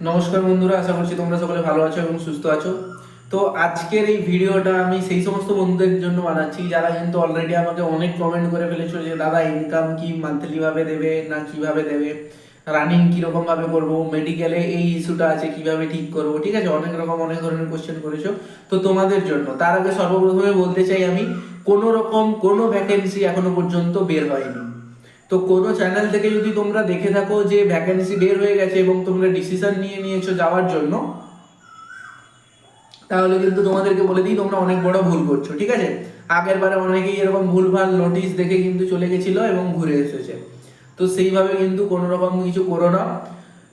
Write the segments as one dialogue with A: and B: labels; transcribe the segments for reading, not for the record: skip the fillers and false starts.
A: নমস্কার বন্ধুরা, আশা করছি তোমরা সকলে ভালো আছো এবং সুস্থ আছো। তো আজকের এই ভিডিওটা আমি সেই সমস্ত বন্ধুদের জন্য বানাচ্ছি যারা কিন্তু অলরেডি আমাকে অনেক কমেন্ট করে ফেলেছো যে দাদা ইনকাম কি মান্থলি ভাবে দেবে না কিভাবে দেবে, রানিং কিরকম ভাবে করবো, মেডিকেলে এই ইস্যুটা আছে কিভাবে ঠিক করবো, ঠিক আছে, অনেক রকম অনেক ধরনের কোশ্চেন করেছো। তো তোমাদের জন্য তার আগে সর্বপ্রথমে বলতে চাই আমি, কোনো রকম কোনো ভ্যাকেন্সি এখনো পর্যন্ত বের হয়নি। তো কোনো চ্যানেল থেকে যদি তোমরা দেখে থাকো যে ভ্যাকেন্সি বের হয়ে গেছে এবং তোমরা ডিসিশন নিয়ে নিয়েছো যাওয়ার জন্য, তাহলে কিন্তু তোমাদেরকে বলে দিই তোমরা অনেক বড় ভুল করছো, ঠিক আছে। আগের বারে অনেকেই এরকম ভুলভাল নোটিশ দেখে কিন্তু চলে গেছিল এবং ঘুরে এসেছে। তো সেইভাবে কিন্তু কোনো রকম কিছু করো না।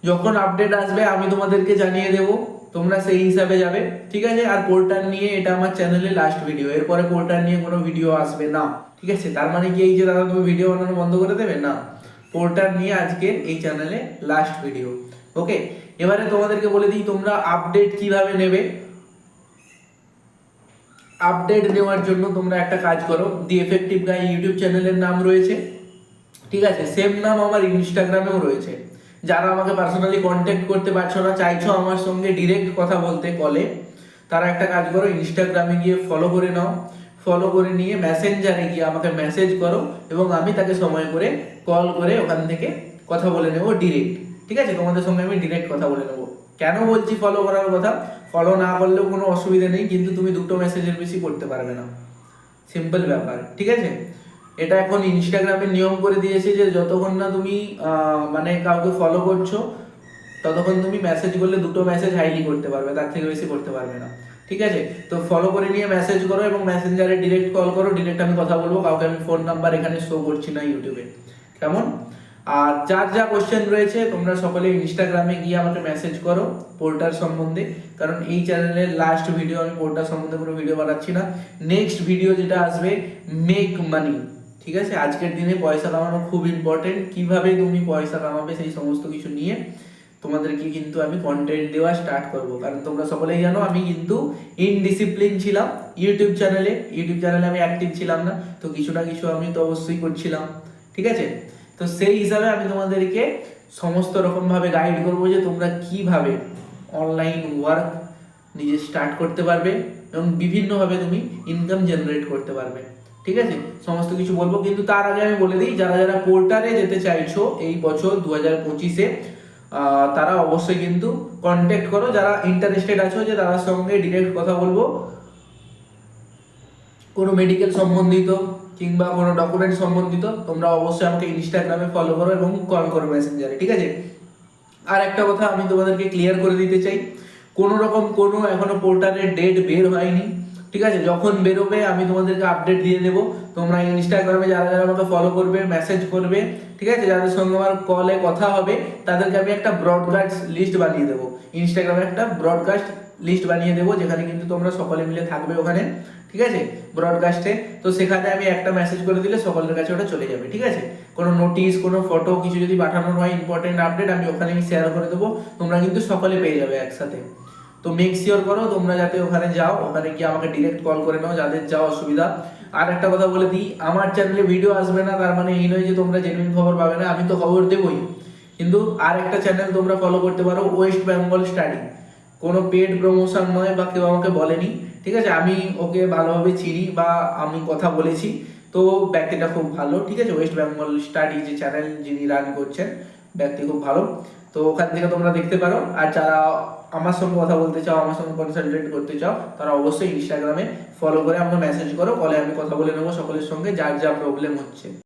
A: যখন আপডেট আসবে আমি তোমাদেরকে জানিয়ে দেবো, তোমরা সেই হিসাবে যাবে, ঠিক আছে। আর পোর্টাল নিয়ে এটা আমার চ্যানেলে লাস্ট ভিডিও, এরপরে পোর্টাল নিয়ে কোনো ভিডিও আসবে না, ঠিক আছে। তার মানে কি এই যে দাদা তুমি ভিডিও বানানো বন্ধ করে দেবে? না, পোর্টাল নিয়ে আজকে এই চ্যানেলে লাস্ট ভিডিও। ওকে, এবারে তোমাদেরকে বলে দিই তোমরা আপডেট কিভাবে নেবে। আপডেট নেওয়ার জন্য তোমরা একটা কাজ করো, দি এফেক্টিভ গাই ইউটিউব চ্যানেলের নাম রয়েছে, ঠিক আছে। সেম নাম আমার ইনস্টাগ্রামেও রয়েছে। যারা আমাকে পার্সোনালি কন্ট্যাক্ট করতে পারছো না, চাইছো আমার সঙ্গে ডিরেক্ট কথা বলতে কলে, তারা একটা কাজ করো, ইনস্টাগ্রামে গিয়ে ফলো করে নাও। ফলো করে নিয়ে মেসেঞ্জারে গিয়ে আমাকে মেসেজ করো এবং আমি তাকে সময় করে কল করে ওখান থেকে কথা বলে নেবো ডিরেক্ট, ঠিক আছে। তোমাদের সঙ্গে আমি ডিরেক্ট কথা বলে নেবো। কেন বলছি ফলো করার কথা? ফলো না করলেও কোনো অসুবিধা নেই, কিন্তু তুমি দুটো মেসেজের বেশি করতে পারবে না, সিম্পল ব্যাপার, ঠিক আছে। এটা এখন ইনস্টাগ্রামের নিয়ম করে দিয়েছে যে যতক্ষণ না তুমি মানে কাউকে ফলো করছো, ততক্ষণ তুমি মেসেজ করলে দুটো মেসেজ হাইলি করতে পারবে, তার থেকে বেশি করতে পারবে না, ঠিক আছে। তো ফলো করে নিয়ে মেসেজ করো এবং মেসেঞ্জারে ডিরেক্ট কল করো, ডিরেক্ট আমি কথা বলবো, কাউকে আমি ফোন নাম্বার এখানে শো করছি না ইউটিউবে, কেমন। আর যার যা কোশ্চেন রয়েছে তোমরা সকলে ইনস্টাগ্রামে গিয়ে আমাকে মেসেজ করো পোর্টাল সম্বন্ধে, কারণ এই চ্যানেলের লাস্ট ভিডিও, আমি পোর্টাল সম্বন্ধে কোনো ভিডিও বানাচ্ছি না। নেক্সট ভিডিও যেটা আসবে, মেক মানি, ঠিক আছে। আজকের দিনে পয়সা কামানো খুব ইম্পর্টেন্ট, কিভাবে তুমি পয়সা কামাবে সেই সমস্ত কিছু নিয়ে তোমাদেরকে কিন্তু আমি কন্টেন্ট দেওয়া স্টার্ট করব। কারণ তোমরা সকলেই জানো আমি কিন্তু ইনডিসিপ্লিন ছিলাম ইউটিউব চ্যানেলে আমি অ্যাক্টিভ ছিলাম না, তো কিছু না কিছু আমি তো অবশ্যই করছিলাম, ঠিক আছে। তো সেই হিসাবে আমি তোমাদেরকে সমস্ত রকম ভাবে গাইড করবো যে তোমরা কিভাবে অনলাইন ওয়ার্ক নিজে স্টার্ট করতে পারবে এবং বিভিন্নভাবে তুমি ইনকাম জেনারেট করতে পারবে, ঠিক আছে। সমস্ত কিছু বলবো, কিন্তু তার আগে আমি বলে দিই যারা যারা পোর্টালে যেতে চাইছো এই বছর 2025-এ, তারা অবশ্যই কিন্তু কন্ট্যাক্ট করো, যারা ইন্টারেস্টেড আছো যে তার সঙ্গে ডিরেক্ট কথা বলবো কোনো মেডিকেল সম্বন্ধিত কিংবা কোনো ডকুমেন্ট সম্বন্ধিত, তোমরা অবশ্যই আমাকে ইনস্টাগ্রামে ফলো করো এবং কল করো মেসেঞ্জারে, ঠিক আছে। আর একটা কথা আমি তোমাদেরকে ক্লিয়ার করে দিতে চাই, কোনো রকম কোনো এখনো পোর্টালের ডেট বের হয়নি, ঠিক আছে। যখন বেরোবে আমি তোমাদেরকে আপডেট দিয়ে দেবো। তোমরা ইনস্টাগ্রামে যারা যারা আমাকে ফলো করবে, মেসেজ করবে, ঠিক আছে, যাদের সঙ্গে আমার কলে কথা হবে, তাদেরকে আমি একটা ব্রডকাস্ট লিস্ট বানিয়ে দেবো। ইনস্টাগ্রামে একটা ব্রডকাস্ট লিস্ট বানিয়ে দেবো, যেখানে কিন্তু তোমরা সকলে মিলে থাকবে ওখানে, ঠিক আছে, ব্রডকাস্টে। তো সেখানে আমি একটা মেসেজ করে দিলে সকলের কাছে ওটা চলে যাবে, ঠিক আছে। কোনো নোটিশ, কোনো ফটো কিছু যদি পাঠানোর হয়, ইম্পর্টেন্ট আপডেট, আমি ওখানে শেয়ার করে দেবো, তোমরা কিন্তু সকলে পেয়ে যাবে একসাথে। তো মেক শিওর করো তোমরা যাতে ওখানে যাও, ওখানে গিয়ে আমাকে ডিরেক্ট কল করে নাও যাদের যাওয়া অসুবিধা। আর একটা কথা বলে দিই, আমার চ্যানেলে ভিডিও আসবে না তার মানে এই নয় যে তোমরা জেনুইন খবর পাবে না, আমি তো খবর দেবই। কিন্তু আর একটা চ্যানেল তোমরা ফলো করতে পারো, ওয়েস্ট বেঙ্গল স্টাডি, কোনো পেড প্রমোশন নয় বা কেউ আমাকে বলেনি, ঠিক আছে। আমি ওকে ভালোভাবে চিনি বা আমি কথা বলেছি, তো ব্যক্তিটা খুব ভালো, ঠিক আছে। ওয়েস্ট বেঙ্গল স্টাডি যে চ্যানেল যিনি রান করছেন, ব্যক্তি খুব ভালো। তো ওখান থেকে তোমরা দেখতে পারো। আর যারা আমার সঙ্গে কথা বলতে চাও, আমার সঙ্গে কনসালটেট করতে চাও, তারা অবশ্যই ইনস্টাগ্রামে ফলো করে আমাকে মেসেজ করো, কলে আমি কথা বলে নেবো সকলের সঙ্গে যার যা প্রবলেম হচ্ছে।